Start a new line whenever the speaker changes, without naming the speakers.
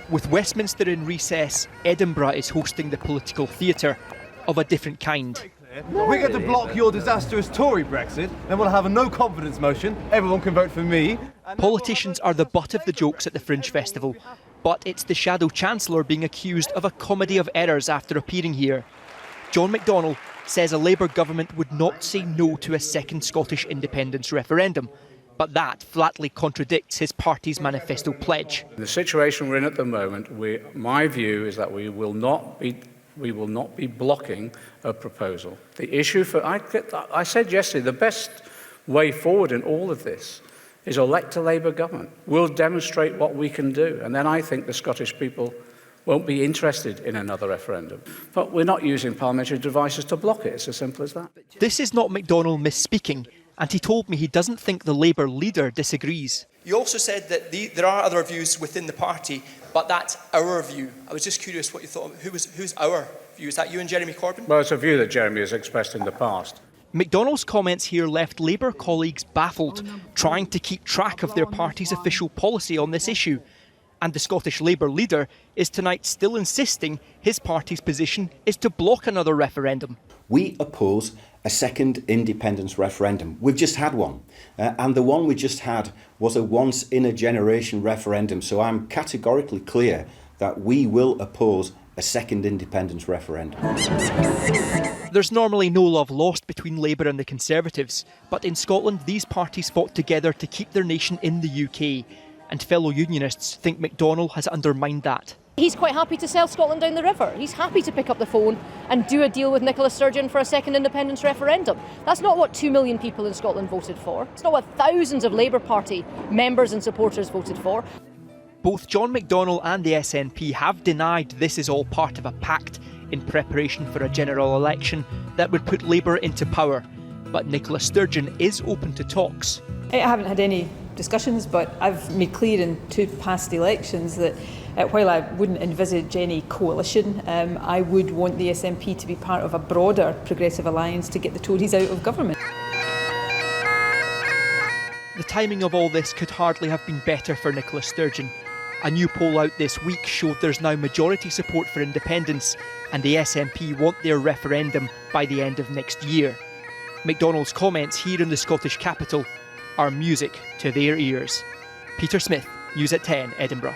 With Westminster in recess, Edinburgh is hosting the political theatre of a different kind.
We get to block your disastrous Tory Brexit, then we'll have a no confidence motion, everyone can vote for me.
Politicians are the butt of the jokes at the Fringe Festival, but it's the shadow chancellor being accused of a comedy of errors after appearing here. John McDonnell says a Labour government would not say no to a second Scottish independence referendum, but that flatly contradicts his party's manifesto pledge.
The situation we're in at the moment, my view is that we will not be blocking a proposal. The issue I said yesterday, the best way forward in all of this is elect a Labour government. We'll demonstrate what we can do, and then I think the Scottish people won't be interested in another referendum. But we're not using parliamentary devices to block it. It's as simple as that.
This is not McDonnell misspeaking, and he told me he doesn't think the Labour leader disagrees.
You also said that there are other views within the party, but that's our view. I was just curious what you thought. Who's our view? Is that you and Jeremy Corbyn?
Well, it's a view that Jeremy has expressed in the past.
McDonnell's comments here left Labour colleagues baffled, trying to keep track of their party's official policy on this issue. And the Scottish Labour leader is tonight still insisting his party's position is to block another referendum.
We oppose a second independence referendum. We've just had one, and the one we just had was a once-in-a-generation referendum, so I'm categorically clear that we will oppose a second independence referendum.
There's normally no love lost between Labour and the Conservatives, but in Scotland these parties fought together to keep their nation in the UK, and fellow unionists think McDonnell has undermined that.
He's quite happy to sell Scotland down the river. He's happy to pick up the phone and do a deal with Nicola Sturgeon for a second independence referendum. That's not what 2 million people in Scotland voted for. It's not what thousands of Labour Party members and supporters voted for.
Both John McDonnell and the SNP have denied this is all part of a pact in preparation for a general election that would put Labour into power. But Nicola Sturgeon is open to talks.
I haven't had any discussions, but I've made clear in 2 past elections that while I wouldn't envisage any coalition, I would want the SNP to be part of a broader progressive alliance to get the Tories out of government.
The timing of all this could hardly have been better for Nicola Sturgeon. A new poll out this week showed there's now majority support for independence, and the SNP want their referendum by the end of next year. McDonnell's comments here in the Scottish capital are music to their ears. Peter Smith, News at 10, Edinburgh.